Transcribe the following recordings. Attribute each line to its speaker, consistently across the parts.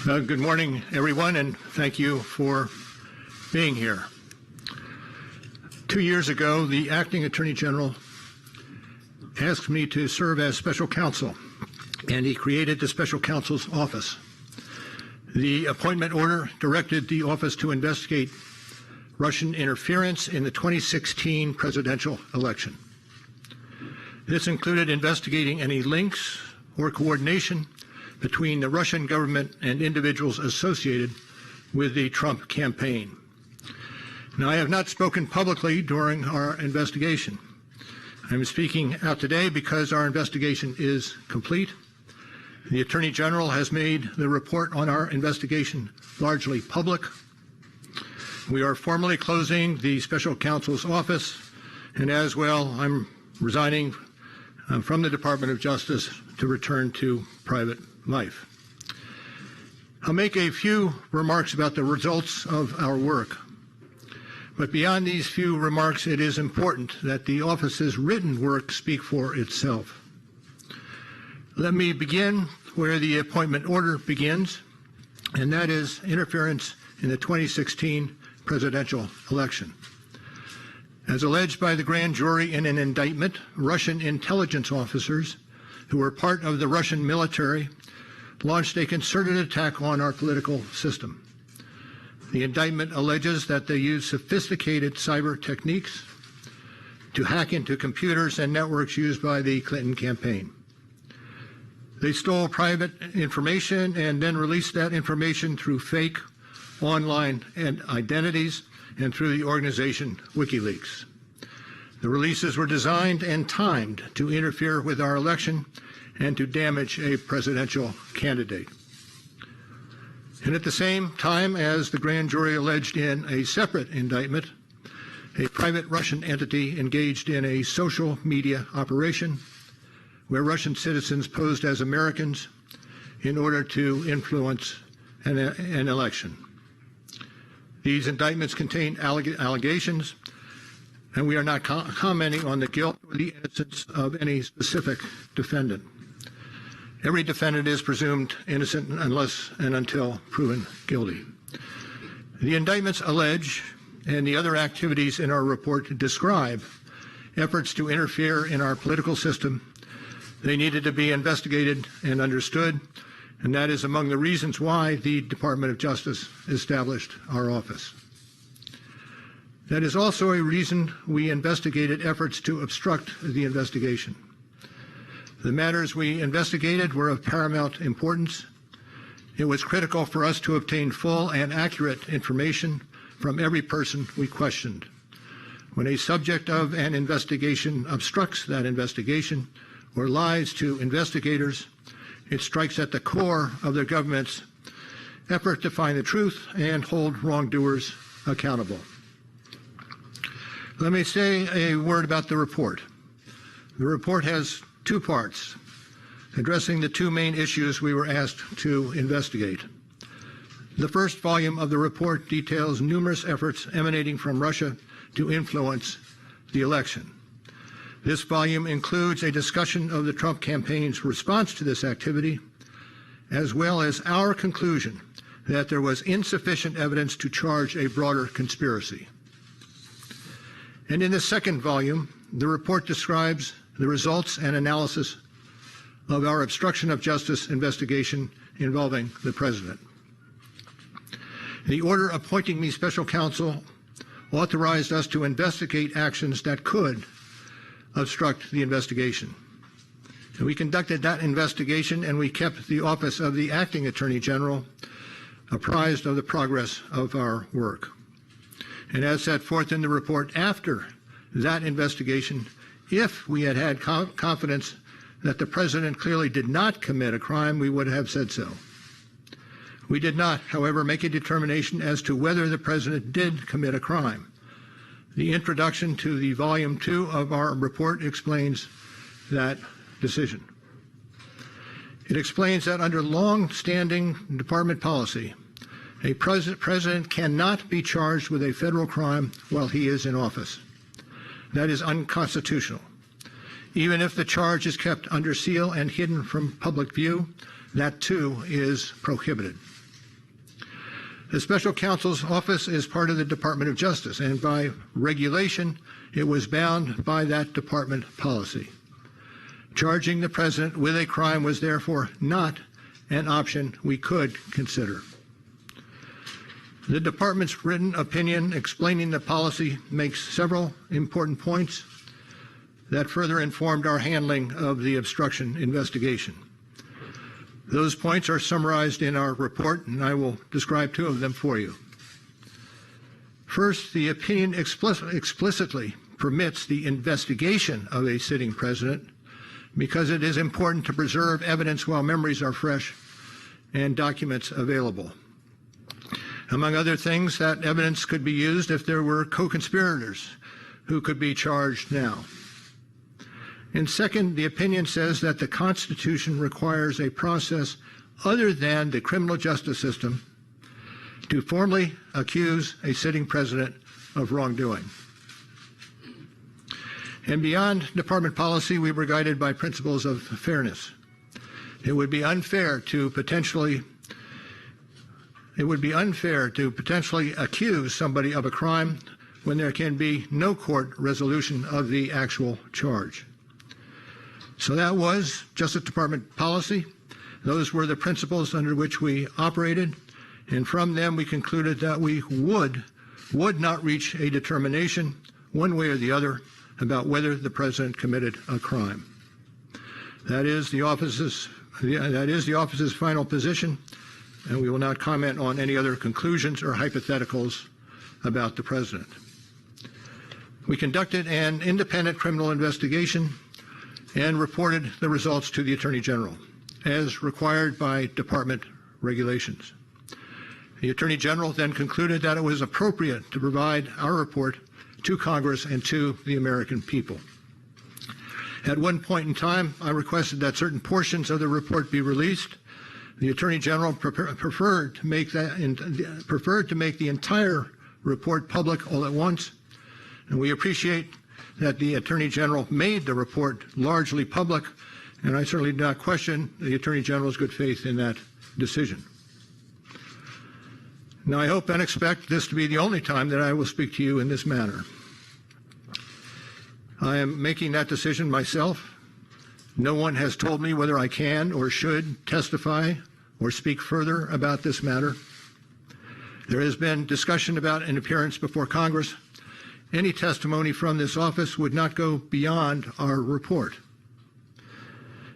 Speaker 1: Good morning, everyone, and thank you for being here. 2 years ago, the acting Attorney General asked me to serve as special counsel, and he created the special counsel's office. The appointment order directed the office to investigate Russian interference in the 2016 presidential election. This included investigating any links or coordination between the Russian government and individuals associated with the Trump campaign. Now, I have not spoken publicly during our investigation. I'm speaking out today because our investigation is complete. The Attorney General has made the report on our investigation largely public. We are formally closing the special counsel's office, and as well, I'm resigning from the Department of Justice to return to private life. I'll make a few remarks about the results of our work. But beyond these few remarks, it is important that the office's written work speak for itself. Let me begin where the appointment order begins, and that is interference in the 2016 presidential election. As alleged by the grand jury in an indictment, Russian intelligence officers who were part of the Russian military launched a concerted attack on our political system. The indictment alleges that they used sophisticated cyber techniques to hack into computers and networks used by the Clinton campaign. They stole private information and then released that information through fake online identities and through the organization WikiLeaks. The releases were designed and timed to interfere with our election and to damage a presidential candidate. And at the same time, as the grand jury alleged in a separate indictment, a private Russian entity engaged in a social media operation where Russian citizens posed as Americans in order to influence an election. These indictments contain allegations, and we are not commenting on the guilt or the innocence of any specific defendant. Every defendant is presumed innocent unless and until proven guilty. The indictments allege, and the other activities in our report describe, efforts to interfere in our political system. They needed to be investigated and understood, and that is among the reasons why the Department of Justice established our office. That is also a reason we investigated efforts to obstruct the investigation. The matters we investigated were of paramount importance. It was critical for us to obtain full and accurate information from every person we questioned. When a subject of an investigation obstructs that investigation or lies to investigators, it strikes at the core of the government's effort to find the truth and hold wrongdoers accountable. Let me say a word about the report. The report has two parts, addressing the two main issues we were asked to investigate. The first volume of the report details numerous efforts emanating from Russia to influence the election. This volume includes a discussion of the Trump campaign's response to this activity, as well as our conclusion that there was insufficient evidence to charge a broader conspiracy. And in the second volume, the report describes the results and analysis of our obstruction of justice investigation involving the president. The order appointing me special counsel authorized us to investigate actions that could obstruct the investigation. And we conducted that investigation, and we kept the office of the acting Attorney General apprised of the progress of our work. And as set forth in the report, after that investigation, if we had had confidence that the president clearly did not commit a crime, we would have said so. We did not, however, make a determination as to whether the president did commit a crime. The introduction to the Volume 2 of our report explains that decision. It explains that under long-standing department policy, a president cannot be charged with a federal crime while he is in office. That is unconstitutional. Even if the charge is kept under seal and hidden from public view, that too is prohibited. The special counsel's office is part of the Department of Justice, and by regulation, it was bound by that department policy. Charging the president with a crime was therefore not an option we could consider. The department's written opinion explaining the policy makes several important points that further informed our handling of the obstruction investigation. Those points are summarized in our report, and I will describe two of them for you. First, the opinion explicitly permits the investigation of a sitting president because it is important to preserve evidence while memories are fresh and documents available. Among other things, that evidence could be used if there were co-conspirators who could be charged now. And second, the opinion says that the Constitution requires a process other than the criminal justice system to formally accuse a sitting president of wrongdoing. And beyond department policy, we were guided by principles of fairness. It would be unfair to potentially accuse somebody of a crime when there can be no court resolution of the actual charge. So that was Justice Department policy. Those were the principles under which we operated, and from them we concluded that we would not reach a determination one way or the other about whether the president committed a crime. That is the office's final position, and we will not comment on any other conclusions or hypotheticals about the president. We conducted an independent criminal investigation and reported the results to the Attorney General, as required by department regulations. The Attorney General then concluded that it was appropriate to provide our report to Congress and to the American people. At one point in time, I requested that certain portions of the report be released. The Attorney General preferred to make the entire report public all at once, and we appreciate that the Attorney General made the report largely public, and I certainly do not question the Attorney General's good faith in that decision. Now, I hope and expect this to be the only time that I will speak to you in this manner. I am making that decision myself. No one has told me whether I can or should testify or speak further about this matter. There has been discussion about an appearance before Congress. Any testimony from this office would not go beyond our report.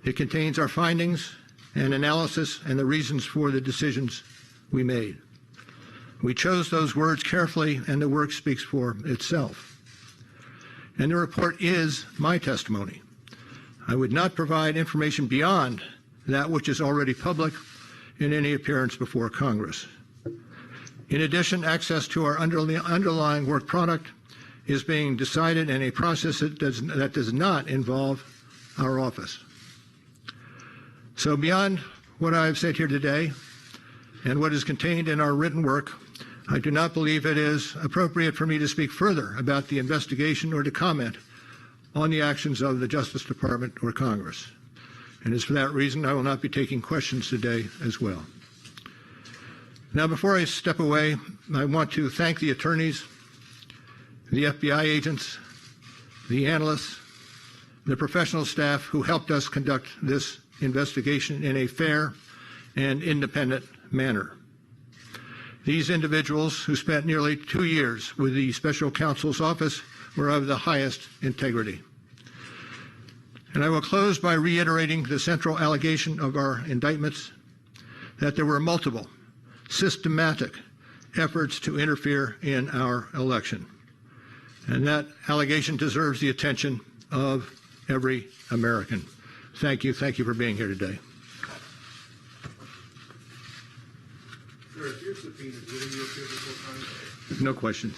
Speaker 1: It contains our findings and analysis and the reasons for the decisions we made. We chose those words carefully, and the work speaks for itself. And the report is my testimony. I would not provide information beyond that which is already public in any appearance before Congress. In addition, access to our underlying work product is being decided in a process that does not involve our office. So beyond what I have said here today and what is contained in our written work, I do not believe it is appropriate for me to speak further about the investigation or to comment on the actions of the Justice Department or Congress. And it's for that reason I will not be taking questions today as well. Now, before I step away, I want to thank the attorneys, the FBI agents, the analysts, the professional staff who helped us conduct this investigation in a fair and independent manner. These individuals, who spent nearly 2 years with the Special Counsel's office, were of the highest integrity. And I will close by reiterating the central allegation of our indictments, that there were multiple, systematic efforts to interfere in our election. And that allegation deserves the attention of every American. Thank you. Thank you for being here today.
Speaker 2: Sir, if you're subpoenaed, will you appear before Congress?
Speaker 1: No questions.